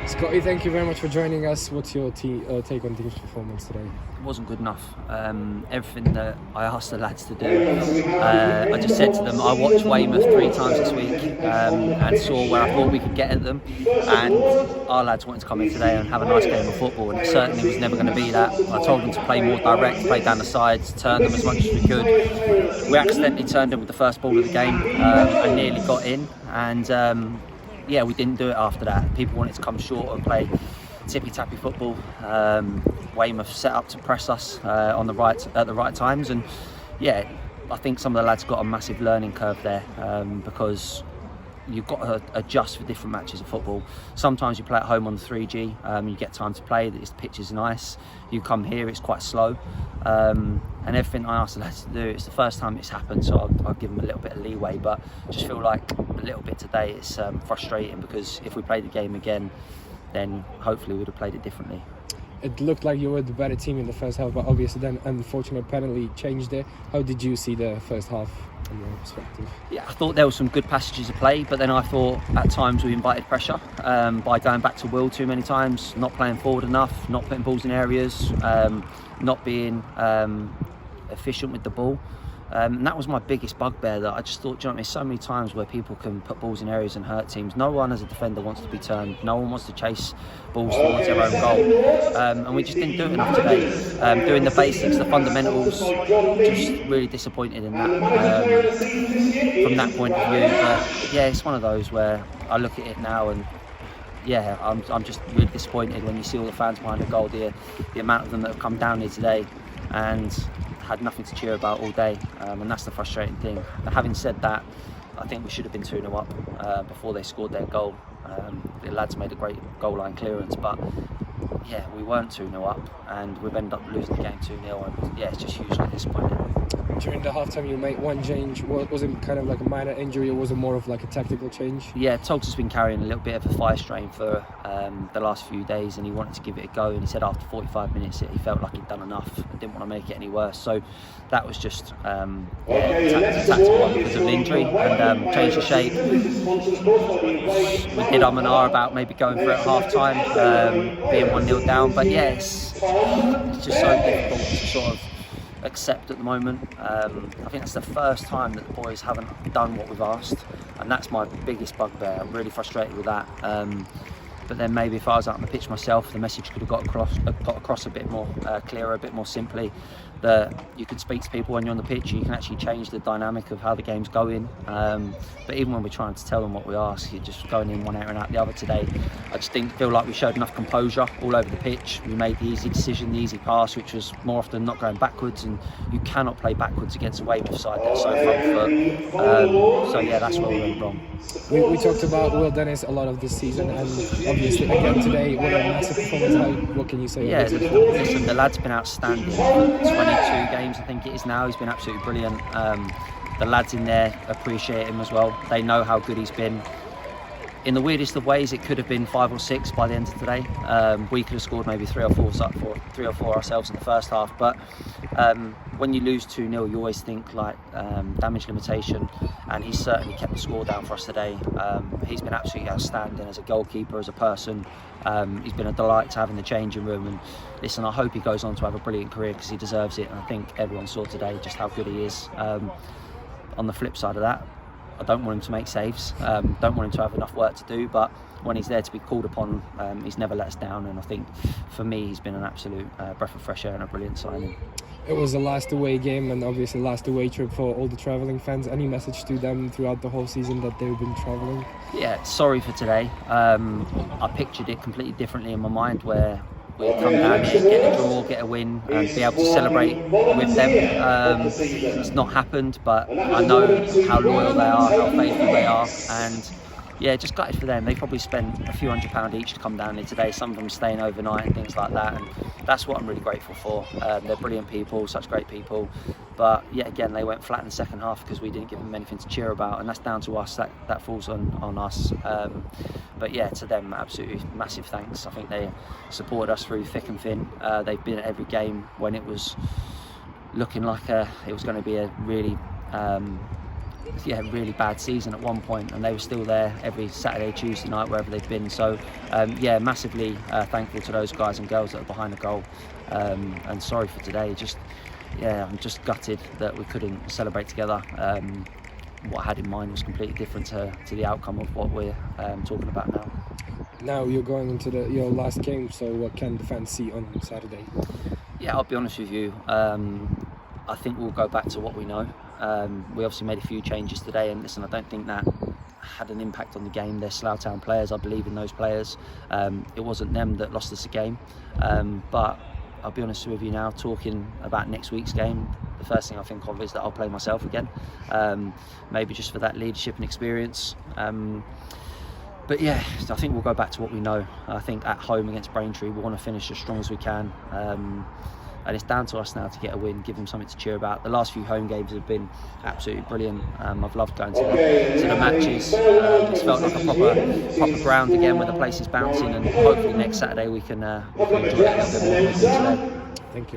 Scotty, thank you very much for joining us. What's your take on team's performance today? It wasn't good enough. Everything that I asked the lads to do, I just said to them, I watched Weymouth 3 times this week and saw where I thought we could get at them, and our lads wanted to come in today and have a nice game of football, and it certainly was never going to be that. I told them to play more direct, play down the sides, turn them as much as we could. We accidentally turned them with the first ball of the game and nearly got in, and yeah, we didn't do it after that. People wanted to come short and play tippy-tappy football. Weymouth set up to press us at the right times, and yeah, I think some of the lads got a massive learning curve there because you've got to adjust for different matches of football. Sometimes you play at home on the 3G, you get time to play, the pitch is nice. You come here, it's quite slow, and everything I asked the lads to do, it's the first time it's happened, so I'll give them a little bit of leeway, but I just feel like a little bit today it's frustrating, because if we played the game again, then hopefully we would have played it differently. It looked like you were the better team in the first half, but obviously then unfortunate penalty changed it. How did you see the first half from your perspective? Yeah, I thought there were some good passages of play, but then I thought at times we invited pressure by going back to Will too many times, not playing forward enough, not putting balls in areas, not being efficient with the ball. And that was my biggest bugbear, that I just thought, do you know what I mean, so many times where people can put balls in areas and hurt teams. No one as a defender wants to be turned, no one wants to chase balls towards their own goal, and we just didn't do it enough today. Doing the basics, the fundamentals, just really disappointed in that from that point of view. But yeah, it's one of those where I look at it now and yeah, I'm just really disappointed when you see all the fans behind the goal, the amount of them that have come down here today and had nothing to cheer about all day, and that's the frustrating thing. But having said that, I think we should have been 2-0 up before they scored their goal. The lads made a great goal line clearance, but yeah, we weren't 2-0 up and we've ended up losing the game 2-0, and yeah, it's just hugely disappointing. During the half-time you made one change. Was it kind of like a minor injury, or was it more of like a tactical change? Yeah, Togs has been carrying a little bit of a thigh strain for the last few days, and he wanted to give it a go, and he said after 45 minutes he felt like he'd done enough and didn't want to make it any worse. So that was just tactical one because of the injury, and changed the shape. We did and ah about maybe going for it at half-time, being 1-0 down, but yeah, it's just so difficult to sort of accept at the moment. I think that's the first time that the boys haven't done what we've asked, and that's my biggest bugbear. I'm really frustrated with that. But then maybe if I was out on the pitch myself, the message could have got across a bit more clearer, a bit more simply, that you can speak to people when you're on the pitch, you can actually change the dynamic of how the game's going. But even when we're trying to tell them what we ask, you're just going in one area and out the other today. I just feel like we showed enough composure all over the pitch. We made the easy decision, the easy pass, which was more often not going backwards, and you cannot play backwards against a Weymouth side that's so front foot. So yeah, that's where we went wrong. We talked about Will Dennis a lot of this season, and obviously again today, what a massive performance. What can you say? Yeah, listen, the lad's been outstanding. 22 games I think it is now. He's been absolutely brilliant. The lads in there appreciate him as well. They know how good he's been. In the weirdest of ways, it could have been 5 or 6 by the end of today. We could have scored maybe 3 or 4 ourselves in the first half, but when you lose 2-0, you always think like damage limitation, and he's certainly kept the score down for us today. He's been absolutely outstanding as a goalkeeper, as a person. He's been a delight to have in the changing room, and listen, I hope he goes on to have a brilliant career, because he deserves it, and I think everyone saw today just how good he is. On the flip side of that, I don't want him to make saves, don't want him to have enough work to do, but when he's there to be called upon, he's never let us down, and I think for me he's been an absolute breath of fresh air and a brilliant signing. It was the last away game, and obviously last away trip for all the travelling fans. Any message to them throughout the whole season that they've been travelling? Yeah, sorry for today. I pictured it completely differently in my mind, where we'd come down here, get a draw, get a win, and be able to celebrate with them. It's not happened, but I know how loyal they are, how faithful they are, and yeah, just gutted for them. They probably spent a few £100 each to come down here today, some of them staying overnight and things like that, and that's what I'm really grateful for. They're brilliant people, such great people, but yet again they went flat in the second half because we didn't give them anything to cheer about, and that's down to us. That falls on us. But yeah, to them, absolutely massive thanks. I think they supported us through thick and thin. They've been at every game when it was looking like it was going to be a really really bad season at one point, and they were still there every Saturday, Tuesday night, wherever they've been. So massively thankful to those guys and girls that are behind the goal, and sorry for today. I'm just gutted that we couldn't celebrate together. What I had in mind was completely different to the outcome of what we're talking about now. Now you're going into your last game, so what can the fans see on Saturday? Yeah, I'll be honest with you. I think we'll go back to what we know. We obviously made a few changes today, and listen, I don't think that had an impact on the game. They're Slough Town players. I believe in those players. It wasn't them that lost us a game, but I'll be honest with you now, talking about next week's game, the first thing I think of is that I'll play myself again, maybe just for that leadership and experience. But yeah, I think we'll go back to what we know. I think at home against Braintree, we want to finish as strong as we can. And it's down to us now to get a win, give them something to cheer about. The last few home games have been absolutely brilliant. I've loved going to the matches. It's felt like a proper ground again where the place is bouncing, and hopefully next Saturday we can enjoy it a little bit more. Thank you.